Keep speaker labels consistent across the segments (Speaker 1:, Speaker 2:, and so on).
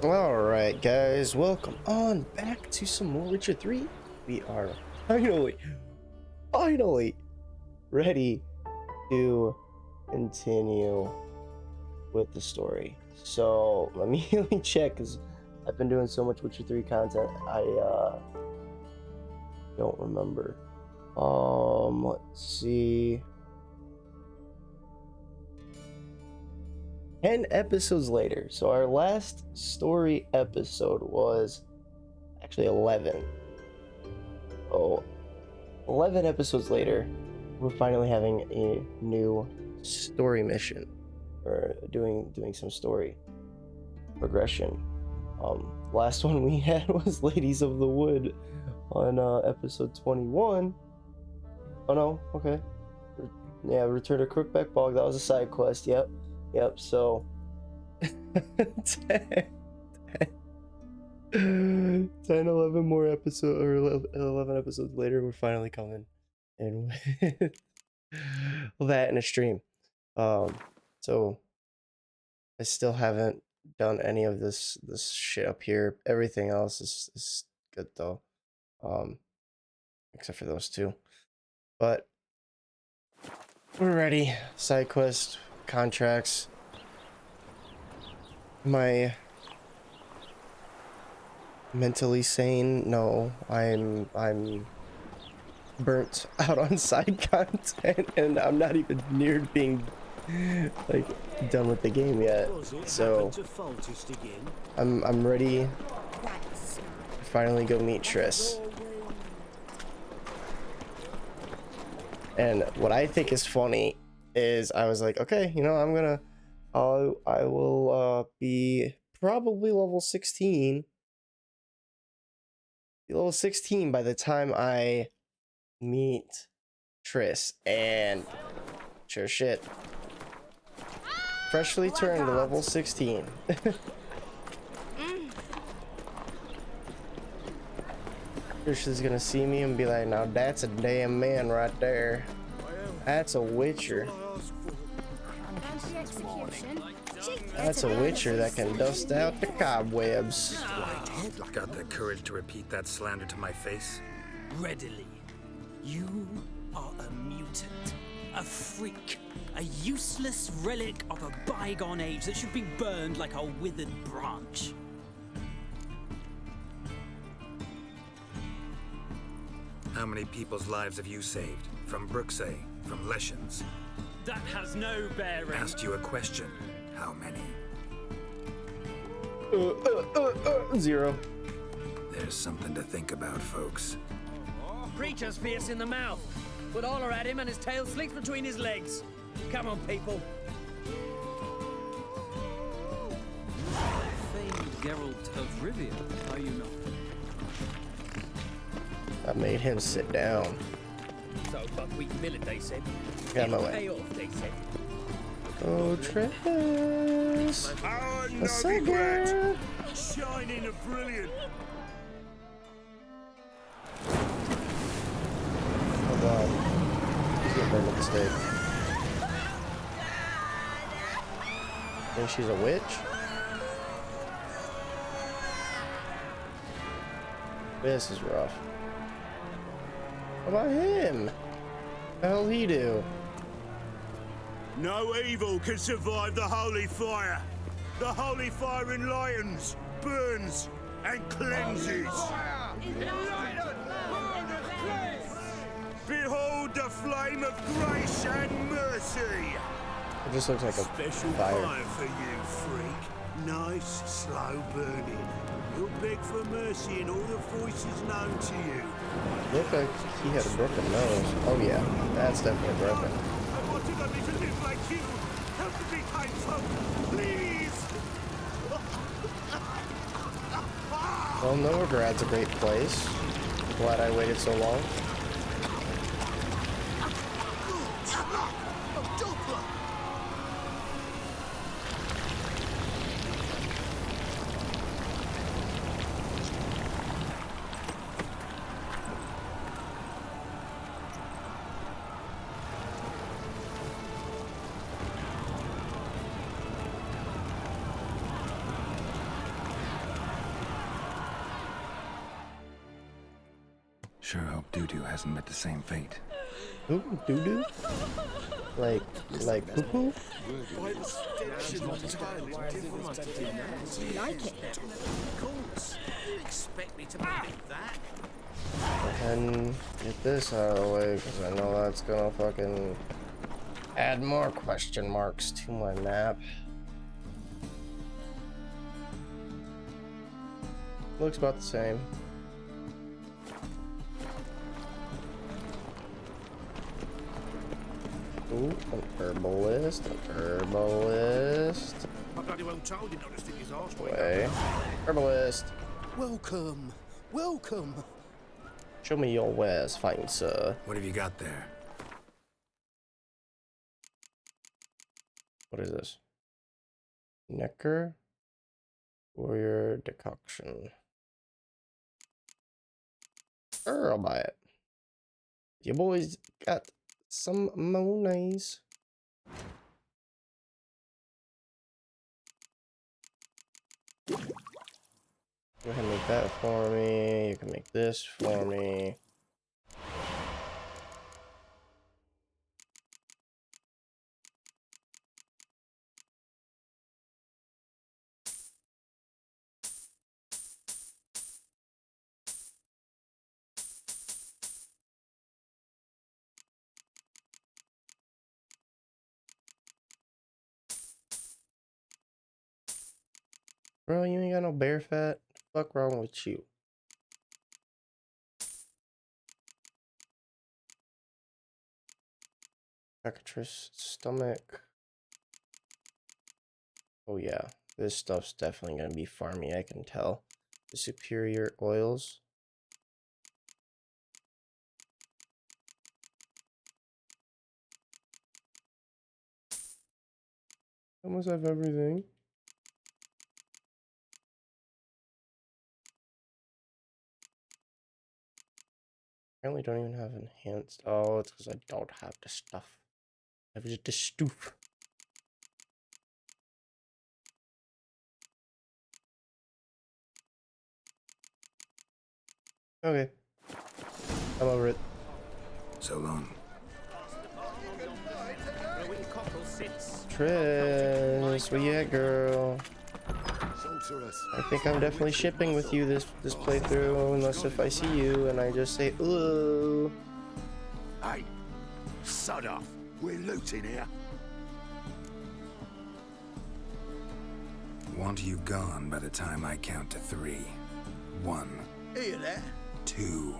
Speaker 1: Alright guys, welcome on back to some more Witcher 3. We are finally ready to continue with the story. So let me check, because I've been doing so much Witcher 3 content, I don't remember. Let's see. 10 episodes later. So our last story episode was actually 11. Oh, 11 episodes later, we're finally having a new story mission, or doing some story progression. Last one we had was Ladies of the Wood on episode 21. Oh no, okay. Yeah, Return to Crookback Bog, that was a side quest. Yep, so 11 more episodes, or 11 episodes later, we're finally coming in with that in a stream. So I still haven't done any of this shit up here. Everything else is good though, except for those two. But we're ready. Side quest, contracts. Am I mentally sane? No, I'm burnt out on side content, and I'm not even near being like done with the game yet. So I'm ready to finally go meet Triss. And what I think is funny is I was like, okay, you know, I will be probably level 16. Be level 16 by the time I meet Triss, and sure shit, freshly turned to level 16. Triss is gonna see me and be like, now that's a damn man right there. That's a Witcher. That's a Witcher that can dust out the cobwebs.
Speaker 2: Got the courage to repeat that slander to my face?
Speaker 3: Readily. You are a mutant, a freak, a useless relic of a bygone age that should be burned like a withered branch.
Speaker 2: How many people's lives have you saved? From Bruxay, from Leshens?
Speaker 3: That has no bearing.
Speaker 2: Asked you a question. How many?
Speaker 1: 0.
Speaker 2: There's something to think about, folks.
Speaker 4: Preacher's fierce in the mouth. Put holler at him and his tail slinks between his legs. Come on, people.
Speaker 3: Famed Geralt of Rivia, are you not?
Speaker 1: I made him sit down.
Speaker 4: So buckwheat millet, they said.
Speaker 1: Get out of my way.
Speaker 4: Pay off, they said.
Speaker 1: Oh, Triss. A second.
Speaker 2: Shining and brilliant.
Speaker 1: Oh god. He's getting burned at the stake. Think she's a witch? This is rough. What about him? What the hell he do?
Speaker 5: No evil can survive the holy fire. The holy fire enlightens, burns, and cleanses. Behold the flame of grace and mercy.
Speaker 1: It just looks like a
Speaker 5: Special
Speaker 1: fire.
Speaker 5: for you, freak. Nice, slow burning. You'll beg for mercy in all the voices known to you.
Speaker 1: Looked like he had a broken nose. Oh yeah, that's definitely broken.
Speaker 5: I wanted only to live like you. Help me, kind folk, please.
Speaker 1: Well, Novigrad's a great place. Glad I waited so long.
Speaker 2: Sure hope Doo-Doo hasn't met the same fate.
Speaker 1: Ooh, doo-doo? Like poo-poo?
Speaker 6: You like it?
Speaker 4: Of course. You didn't expect me to believe that.
Speaker 1: And get this out of the way, because I know that's gonna fucking add more question marks to my map. Looks about the same. Ooh, an herbalist,
Speaker 5: I bloody well told you not to stick his arse
Speaker 1: Way. Herbalist.
Speaker 7: Welcome, welcome.
Speaker 1: Show me your wares, fine sir.
Speaker 2: What have you got there?
Speaker 1: What is this? Necker? Warrior decoction. Sure, I'll buy it. You boys got some monies. Go ahead and make that for me. You can make this for me. Bro, you ain't got no bear fat? Fuck wrong with you? Triss stomach. Oh yeah, this stuff's definitely gonna be farmy, I can tell. The superior oils. Almost have everything. Apparently don't even have enhanced. Oh, it's because I don't have the stuff. I have just the stuff. Okay. I'm over it.
Speaker 2: So long.
Speaker 1: Triss, where you at, girl? I think I'm definitely shipping with you this playthrough, unless if I see you and I just say, ooh.
Speaker 5: Hey, sod off. We're looting here.
Speaker 2: Want you gone by the time I count to 3. 1,
Speaker 5: Hear that?
Speaker 2: 2,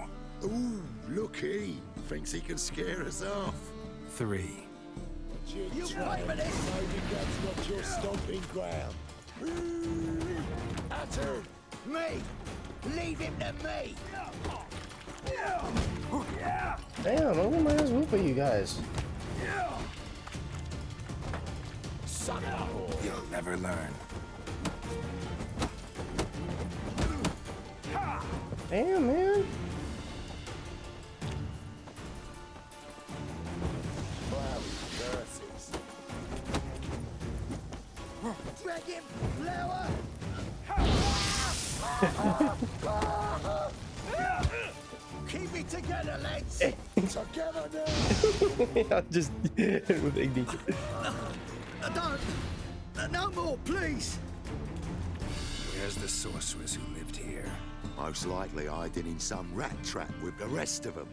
Speaker 5: Ooh, looky. Thinks he can scare us off.
Speaker 2: 3.
Speaker 5: You wait a minute. That's not your stomping ground. Utter me. Leave him to me.
Speaker 1: Damn, I'm gonna might as well for you guys.
Speaker 5: Son of a...
Speaker 2: You'll never learn.
Speaker 1: Damn, man.
Speaker 5: Dragon flower. Keep it together, lads. Together now.
Speaker 1: I'll just with ignition.
Speaker 5: Don't. No more, please.
Speaker 2: Where's the sorceress who lived here?
Speaker 5: Most likely hiding in some rat trap with the rest of them.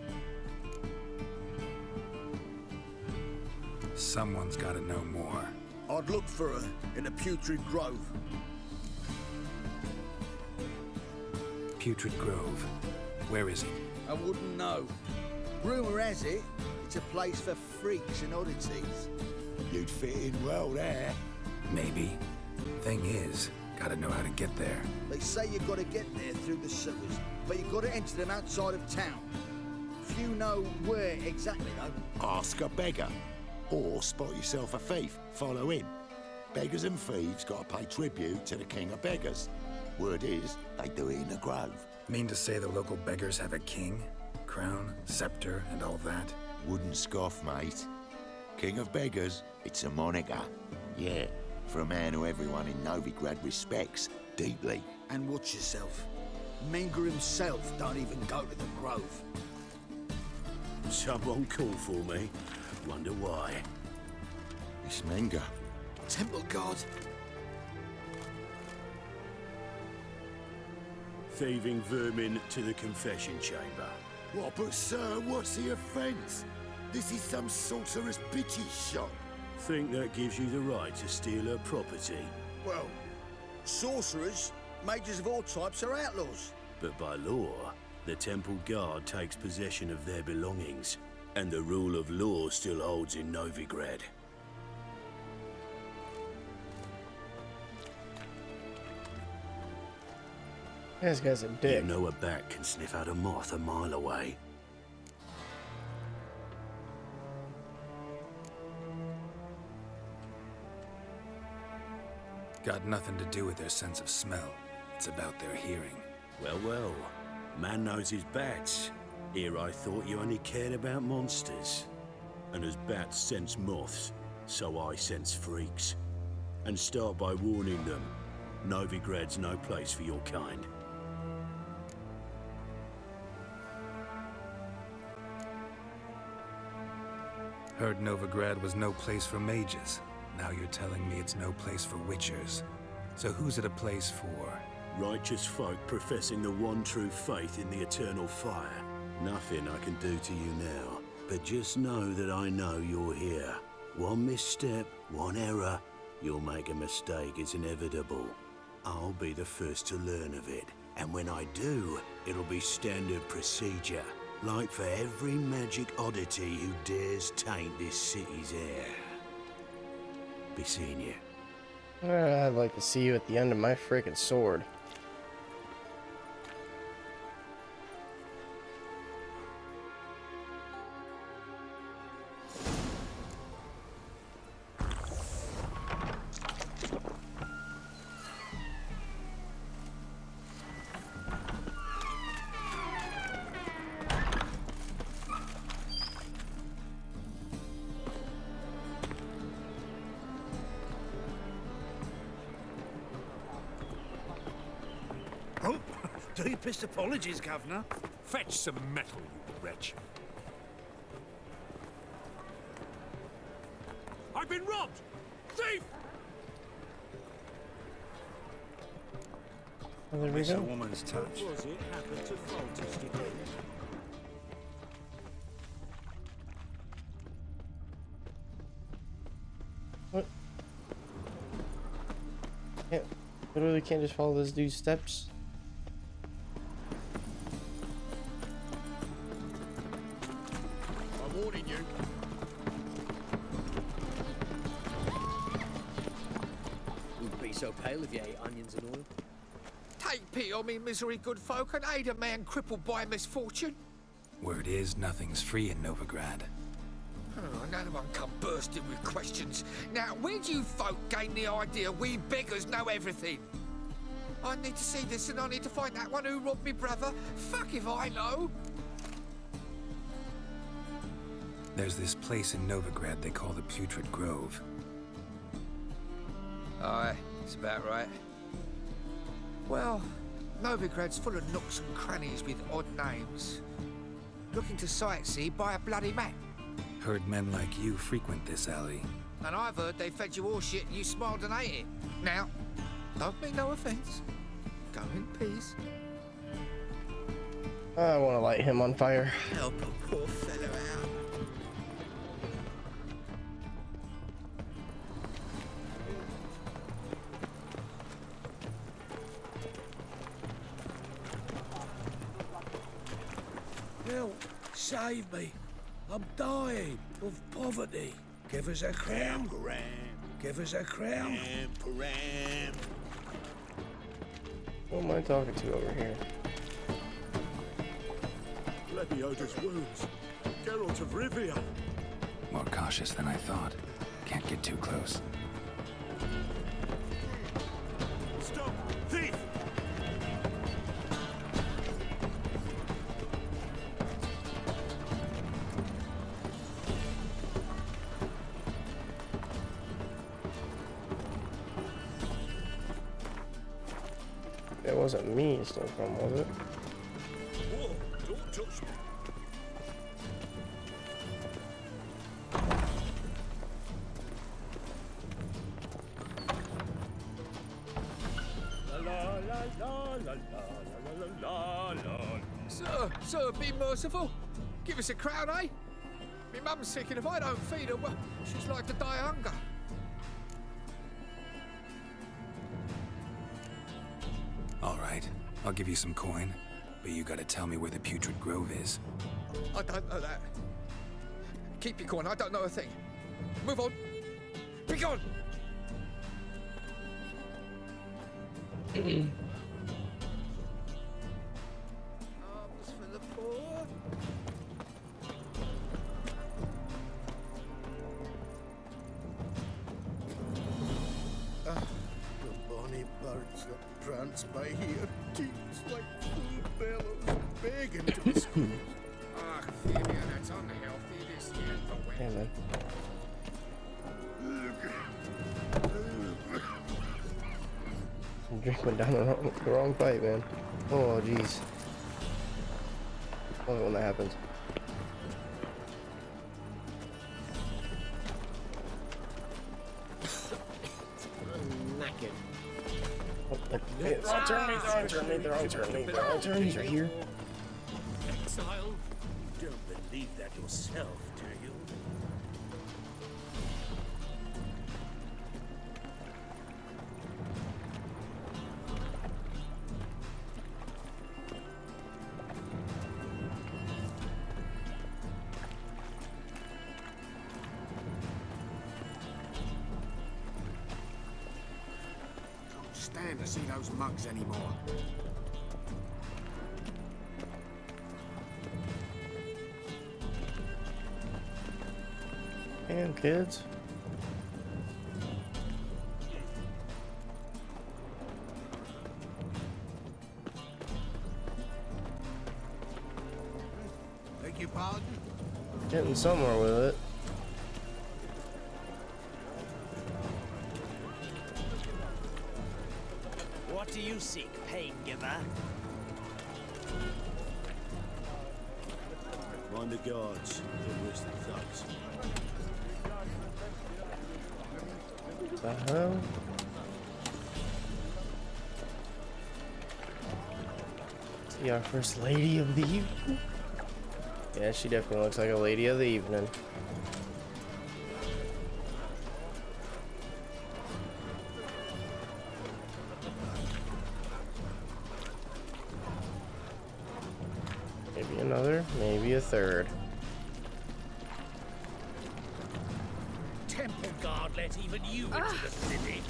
Speaker 2: Someone's got to know more.
Speaker 5: I'd look for her in the Putrid Grove.
Speaker 2: Putrid Grove. Where is it?
Speaker 8: I wouldn't know. Rumour has it, it's a place for freaks and oddities.
Speaker 5: You'd fit in well there.
Speaker 2: Maybe. Thing is, gotta know how to get there.
Speaker 8: They say you've got to get there through the sewers, but you've got to enter them outside of town. Few know where exactly, though.
Speaker 5: Ask a beggar. Or spot yourself a thief. Follow him. Beggars and thieves got to pay tribute to the king of beggars. Word is, they do it in the grove.
Speaker 2: Mean to say the local beggars have a king, crown, scepter, and all that?
Speaker 5: Wouldn't scoff, mate. King of beggars, it's a moniker. Yeah, for a man who everyone in Novigrad respects deeply.
Speaker 8: And watch yourself. Menger himself don't even go to the Grove.
Speaker 9: Someone called for me. Wonder why.
Speaker 5: It's Menger.
Speaker 8: Temple God.
Speaker 9: Thieving vermin to the confession chamber.
Speaker 5: What, but sir, what's the offence? This is some sorcerer's bitty shop.
Speaker 9: Think that gives you the right to steal her property.
Speaker 8: Well, sorcerers, mages of all types are outlaws.
Speaker 9: But by law, the temple guard takes possession of their belongings, and the rule of law still holds in Novigrad.
Speaker 1: This guy's a dick.
Speaker 9: You know a bat can sniff out a moth a mile away.
Speaker 2: Got nothing to do with their sense of smell. It's about their hearing.
Speaker 9: Well, well. Man knows his bats. Here I thought you only cared about monsters. And as bats sense moths, so I sense freaks. And start by warning them. Novigrad's no place for your kind.
Speaker 2: Heard Novigrad was no place for mages. Now you're telling me it's no place for witchers. So who's it a place for?
Speaker 9: Righteous folk professing the one true faith in the eternal fire. Nothing I can do to you now, but just know that I know you're here. One misstep, one error, you'll make a mistake, it's inevitable. I'll be the first to learn of it, and when I do, it'll be standard procedure. Like for every magic oddity who dares taint this city's air. Be seeing you.
Speaker 1: I'd like to see you at the end of my freaking sword.
Speaker 10: Oh, deepest apologies, Governor. Fetch some metal, you wretch. I've been robbed! Thief!
Speaker 1: Oh, there we
Speaker 2: Miss a
Speaker 1: go.
Speaker 2: woman's touch.
Speaker 9: Was it happened to Foltest again?
Speaker 1: What? Literally can't just follow this dude's steps.
Speaker 8: I'm warning you.
Speaker 4: Wouldn't be so pale if you ate onions and oil.
Speaker 11: Take pity on me, misery good folk, and aid a man crippled by misfortune.
Speaker 2: Word is, nothing's free in Novigrad.
Speaker 11: Oh, another one come bursting with questions. Now, where do you folk gain the idea we beggars know everything? I need to see this and I need to find that one who robbed me brother. Fuck if I know.
Speaker 2: There's this place in Novigrad they call the Putrid Grove.
Speaker 11: Aye, it's about right. Well, Novigrad's full of nooks and crannies with odd names. Looking to sightsee, buy a bloody map.
Speaker 2: Heard men like you frequent this alley.
Speaker 11: And I've heard they fed you all shit and you smiled and ate it. Now, don't mean no offence. Go in peace.
Speaker 1: I want to light him on fire.
Speaker 11: Help a poor fellow out.
Speaker 10: Help! Save me! I'm dying of poverty. Give us a crown. Give us a crown.
Speaker 1: Who am I talking to over here?
Speaker 9: Lebioda's wounds. Geralt of Rivia.
Speaker 2: More cautious than I thought. Can't get too close.
Speaker 9: Stop! Thief!
Speaker 1: It wasn't me it stole from, was it?
Speaker 10: Whoa, don't touch me.
Speaker 11: Sir, be merciful. Give us a crown, eh? My mum's sick, and if I don't feed her, well, she's like to die of hunger.
Speaker 2: All right, I'll give you some coin, but you gotta tell me where the Putrid Grove is.
Speaker 11: I don't know that. Keep your coin, I don't know a thing. Move on. Be gone! Arms for the poor.
Speaker 7: The bonny birds that prance by here, teats like full bellows, begging to be squeezed.
Speaker 11: Ah, Ophelia, that's unhealthy this year.
Speaker 1: Yeah, man. Drink went down the wrong pipe, man. Oh, jeez. Love it when that happens. Wrong turn, he's right here.
Speaker 10: Exile? You don't believe that yourself, do you?
Speaker 8: Can't stand to see those mugs anymore.
Speaker 1: And kids.
Speaker 8: Beg your pardon?
Speaker 1: Getting somewhere with it.
Speaker 3: What do you seek, pain giver?
Speaker 9: Mind the guards. Don't risk the thugs.
Speaker 1: What the hell? See our first lady of the evening? Yeah, she definitely looks like a lady of the evening. Maybe another, maybe a third.
Speaker 10: Temple guard let even you into the city.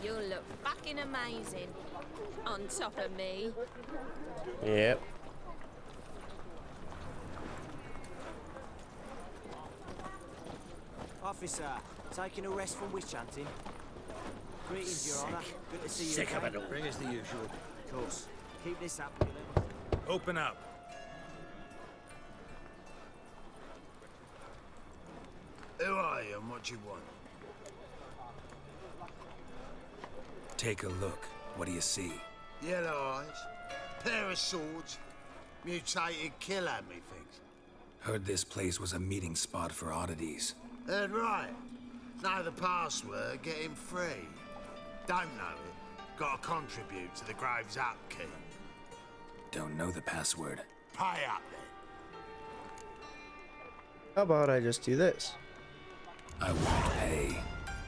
Speaker 6: You look fucking amazing. On top of me.
Speaker 1: Yep.
Speaker 12: Officer, taking a rest from witch hunting. Greetings, Your Honor. Good to see you
Speaker 10: Sick of
Speaker 12: again.
Speaker 10: it all. Bring us the usual.
Speaker 12: Of course. Keep this up, will you?
Speaker 2: Open up.
Speaker 5: Who are you and what you want?
Speaker 2: Take a look. What do you see?
Speaker 5: Yellow eyes, pair of swords, mutated killer me things.
Speaker 2: Heard this place was a meeting spot for oddities.
Speaker 5: Heard right. Know the password, get him free. Don't know it, gotta contribute to the Grove's upkeep.
Speaker 2: Don't know the password.
Speaker 5: Pay up then.
Speaker 1: How about I just do this?
Speaker 2: I won't pay.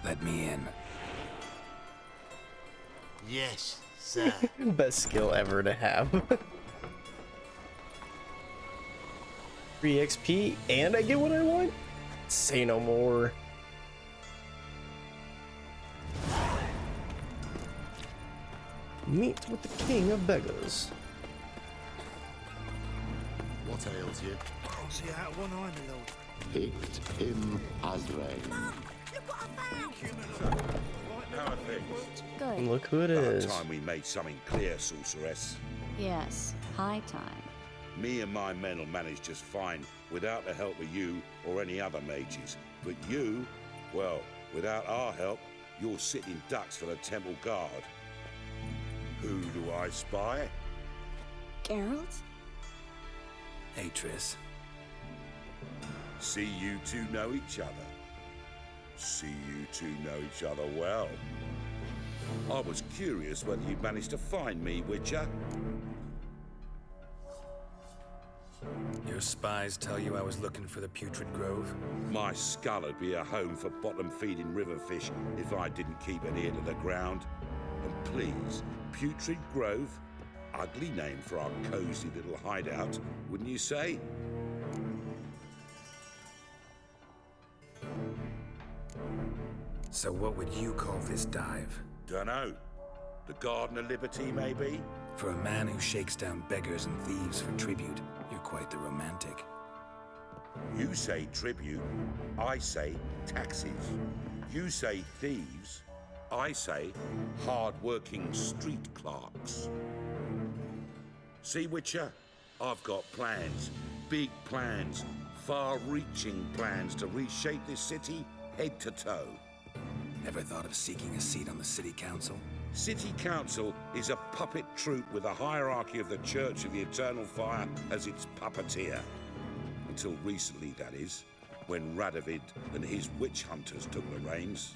Speaker 2: Let me in.
Speaker 5: Yes, sir.
Speaker 1: Best skill ever to have. Free XP and I get what I want? Say no more. Meet with the king of beggars.
Speaker 5: What ails you?
Speaker 7: Can't see out of one eye, my lord.
Speaker 5: Picked him as rain.
Speaker 13: How are things?
Speaker 6: Good.
Speaker 1: Look who it is.
Speaker 13: About time we made something clear, sorceress.
Speaker 6: Yes, high time.
Speaker 13: Me and my men will manage just fine without the help of you or any other mages. But you, well, without our help, you're sitting ducks for the temple guard. Who do I spy?
Speaker 14: Geralt?
Speaker 2: Hey, Triss.
Speaker 13: See you two know each other. See you two know each other well. I was curious whether you'd managed to find me, Witcher.
Speaker 2: Your spies tell you I was looking for the Putrid Grove?
Speaker 13: My skull would be a home for bottom-feeding river fish if I didn't keep an ear to the ground. And please, Putrid Grove? Ugly name for our cozy little hideout, wouldn't you say?
Speaker 2: So what would you call this dive?
Speaker 13: Dunno. The Garden of Liberty, maybe?
Speaker 2: For a man who shakes down beggars and thieves for tribute, you're quite the romantic.
Speaker 13: You say tribute, I say taxes. You say thieves, I say hard-working street clerks. See, Witcher? I've got plans. Big plans. Far-reaching plans to reshape this city head to toe.
Speaker 2: Ever thought of seeking a seat on the city council?
Speaker 13: City Council is a puppet troupe with a hierarchy of the Church of the Eternal Fire as its puppeteer. Until recently, that is, when Radovid and his witch hunters took the reins.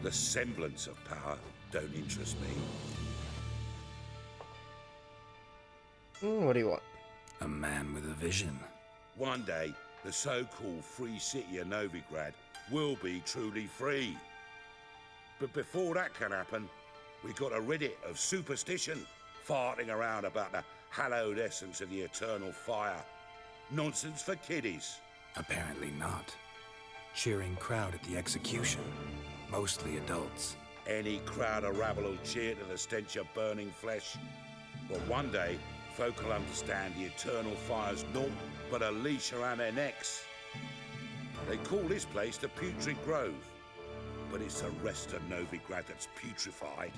Speaker 13: The semblance of power don't interest me.
Speaker 1: What do you want?
Speaker 2: A man with a vision.
Speaker 13: One day, the so-called free city of Novigrad will be truly free. But before that can happen, we got to rid it of superstition, farting around about the hallowed essence of the eternal fire. Nonsense for kiddies.
Speaker 2: Apparently not. Cheering crowd at the execution. Mostly adults.
Speaker 13: Any crowd of rabble will cheer to the stench of burning flesh. But one day, folk will understand the eternal fire's naught but a leash around their necks. They call this place the Putrid Grove. But it's the rest of Novigrad that's putrefied.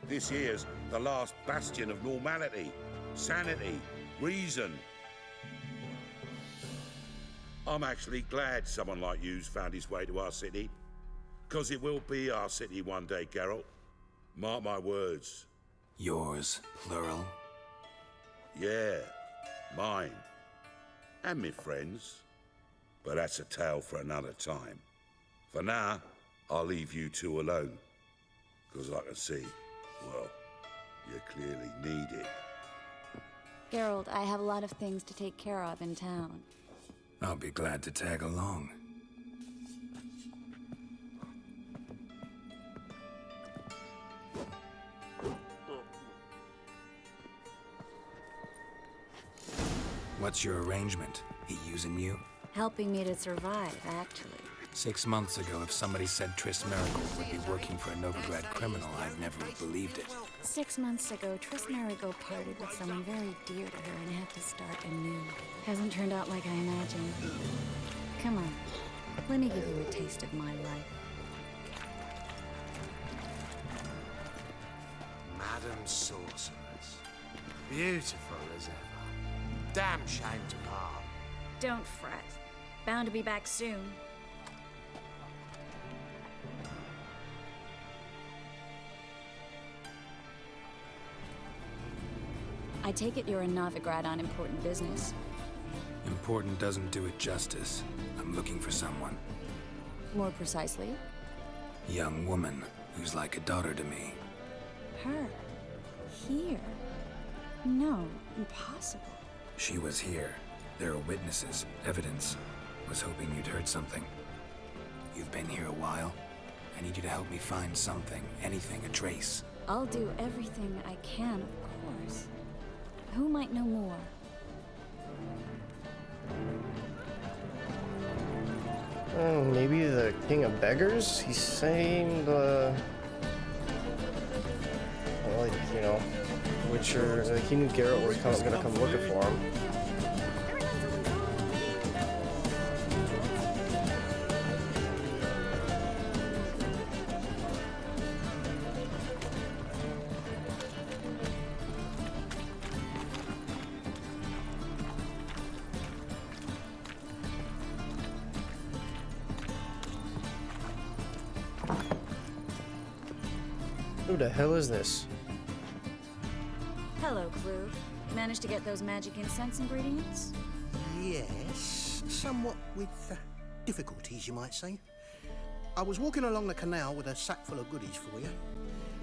Speaker 13: This here's the last bastion of normality, sanity, reason. I'm actually glad someone like you's found his way to our city. 'Cause it will be our city one day, Geralt. Mark my words.
Speaker 2: Yours, plural?
Speaker 13: Yeah, mine. And me friends. But that's a tale for another time. For now, I'll leave you two alone. 'Cause I can see, well, you clearly need it.
Speaker 14: Geralt, I have a lot of things to take care of in town.
Speaker 2: I'll be glad to tag along. What's your arrangement? He using you?
Speaker 14: Helping me to survive, actually.
Speaker 2: 6 months ago, if somebody said Triss Merigold would be working for a Novigrad criminal, I'd never have believed it.
Speaker 14: 6 months ago, Triss Merigold parted with someone very dear to her and had to start anew. Hasn't turned out like I imagined. Come on, let me give you a taste of my life.
Speaker 12: Madam Sorceress. Beautiful as ever. Damn shame to part.
Speaker 14: Don't fret. Bound to be back soon. I take it you're in Novigrad on important business.
Speaker 2: Important doesn't do it justice. I'm looking for someone.
Speaker 14: More precisely?
Speaker 2: Young woman who's like a daughter to me.
Speaker 14: Her? Here? No, impossible.
Speaker 2: She was here. There are witnesses, evidence. Was hoping you'd heard something. You've been here a while. I need you to help me find something, anything, a trace.
Speaker 14: I'll do everything I can, of course. Who might know more?
Speaker 1: Oh, maybe the King of Beggars? He's saying the... Well, like, you know, Witcher... Like, he knew Geralt was gonna come looking for him. Who the hell is this?
Speaker 14: Hello, Clue. Managed to get those magic incense ingredients?
Speaker 15: Yes, somewhat with difficulties, you might say. I was walking along the canal with a sack full of goodies for you.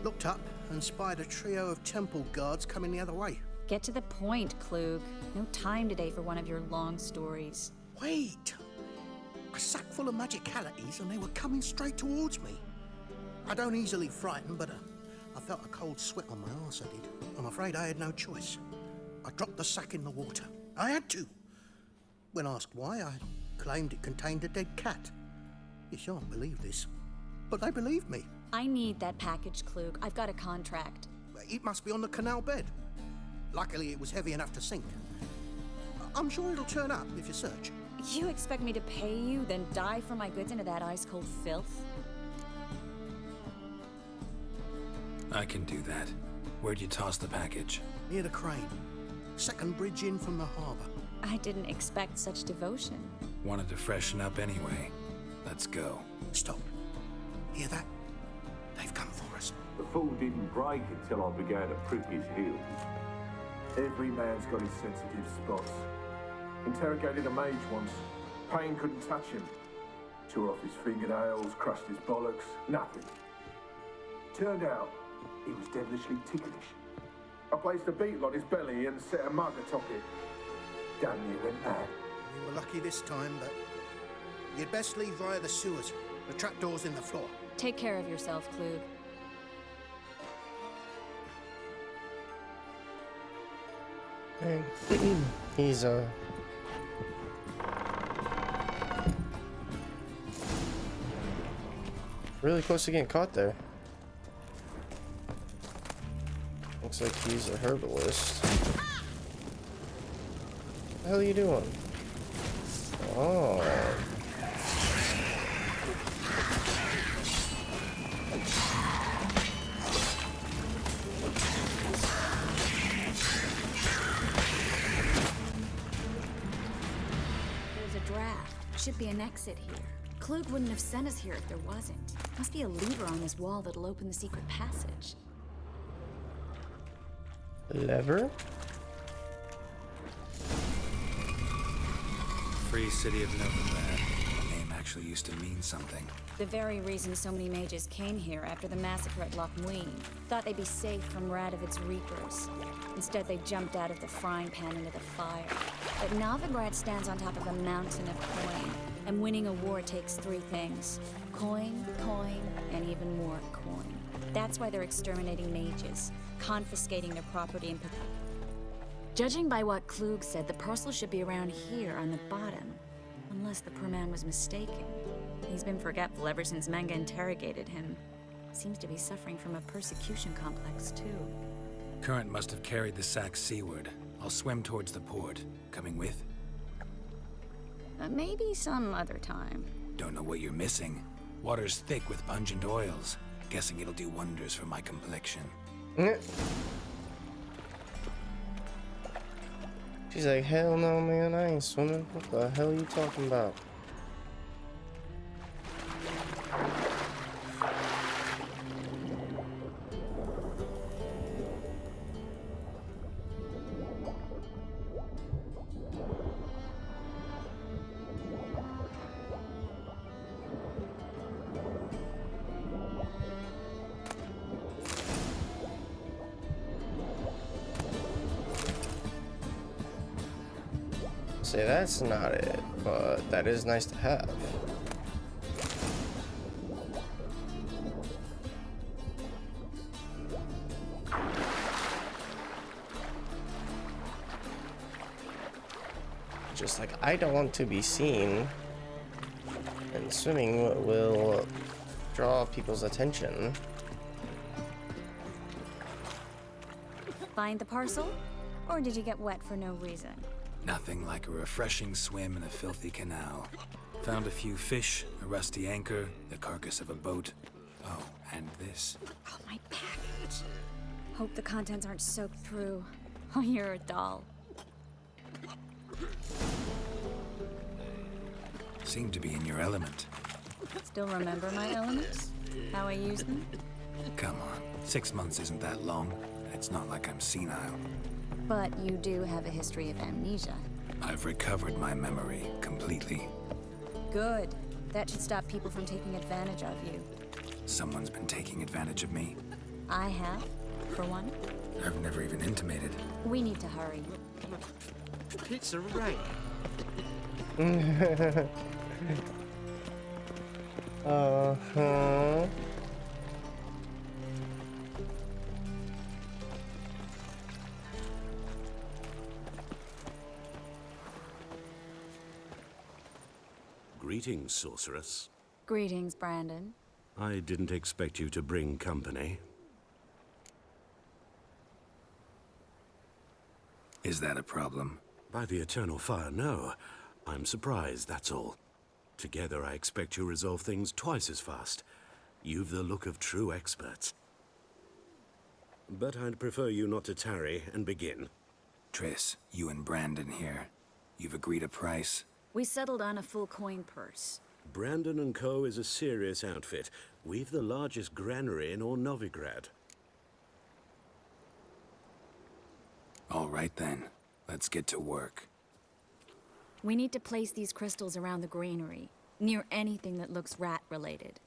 Speaker 15: Looked up and spied a trio of temple guards coming the other way.
Speaker 14: Get to the point, Klug. No time today for one of your long stories.
Speaker 15: Wait! A sack full of magicalities and they were coming straight towards me. I don't easily frighten, but I felt a cold sweat on my arse, I did. I'm afraid I had no choice. I dropped the sack in the water. I had to. When asked why, I claimed it contained a dead cat. You shan't believe this, but they believed me.
Speaker 14: I need that package, Klug. I've got a contract.
Speaker 15: It must be on the canal bed. Luckily, it was heavy enough to sink. I'm sure it'll turn up if you search.
Speaker 14: You expect me to pay you, then dive for my goods into that ice-cold filth?
Speaker 2: I can do that. Where'd you toss the package?
Speaker 15: Near the crane. Second bridge in from the harbor.
Speaker 14: I didn't expect such devotion.
Speaker 2: Wanted to freshen up anyway. Let's go.
Speaker 15: Stop. Hear that? They've come for us.
Speaker 16: The fall didn't break until I began to prick his heels. Every man's got his sensitive spots. Interrogated a mage once. Pain couldn't touch him. Tore off his fingernails, crushed his bollocks, nothing. Turned out, he was devilishly ticklish. I placed a beetle on his belly and set a mug atop it. Damn near went mad.
Speaker 15: We were lucky this time, but you'd best leave via the sewers. The trapdoor's in the floor.
Speaker 14: Take care of yourself, Klug.
Speaker 1: And he's really close to getting caught there. Looks like he's a herbalist. What the hell are you doing? Oh.
Speaker 14: There's a draft. Should be an exit here. Klug wouldn't have sent us here if there wasn't. Must be a lever on this wall that'll open the secret passage.
Speaker 1: Lever?
Speaker 2: Free City of Novigrad. The name actually used to mean something.
Speaker 14: The very reason so many mages came here after the massacre at Loch Muin. Thought they'd be safe from Radovid's reapers. Instead, they jumped out of the frying pan into the fire. But Novigrad stands on top of a mountain of coin. And winning a war takes three things. Coin, coin, and even more coin. That's why they're exterminating mages, confiscating their property and... Judging by what Klug said, the parcel should be around here on the bottom. Unless the poor man was mistaken. He's been forgetful ever since Manga interrogated him. Seems to be suffering from a persecution complex, too.
Speaker 2: Current must have carried the sack seaward. I'll swim towards the port. Coming with?
Speaker 14: Maybe some other time.
Speaker 2: Don't know what you're missing. Water's thick with pungent oils. Guessing it'll do wonders for my complexion.
Speaker 1: She's like, hell no, man, I ain't swimming. What the hell are you talking about? Say that's not it, but that is nice to have. Just like I don't want to be seen, and swimming will draw people's attention.
Speaker 14: Find the parcel? Or did you get wet for no reason?
Speaker 2: Nothing like a refreshing swim in a filthy canal. Found a few fish, a rusty anchor, the carcass of a boat. Oh, and this.
Speaker 14: Oh, my package. Hope the contents aren't soaked through. Oh, you're a doll.
Speaker 2: Seem to be in your element.
Speaker 14: Still remember my elements? How I use them?
Speaker 2: Come on, 6 months isn't that long. It's not like I'm senile.
Speaker 14: But you do have a history of amnesia.
Speaker 2: I've recovered my memory completely.
Speaker 14: Good. That should stop people from taking advantage of you.
Speaker 2: Someone's been taking advantage of me.
Speaker 14: I have, for one.
Speaker 2: I've never even intimated.
Speaker 14: We need to hurry.
Speaker 12: It's a rank.
Speaker 1: Uh-huh.
Speaker 9: Greetings, sorceress.
Speaker 14: Greetings, Brandon.
Speaker 9: I didn't expect you to bring company.
Speaker 2: Is that a problem?
Speaker 9: By the eternal fire, no. I'm surprised, that's all. Together, I expect you resolve things twice as fast. You've the look of true experts. But I'd prefer you not to tarry and begin.
Speaker 2: Triss, you and Brandon here. You've agreed a price?
Speaker 14: We settled on a full coin purse.
Speaker 9: Brandon & Co. is a serious outfit. We've the largest granary in all Novigrad.
Speaker 2: All right then. Let's get to work.
Speaker 14: We need to place these crystals around the granary, near anything that looks rat-related.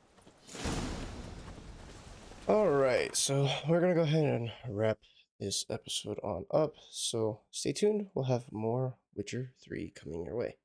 Speaker 1: Alright, so we're gonna go ahead and wrap this episode on up. So stay tuned. We'll have more Witcher 3 coming your way.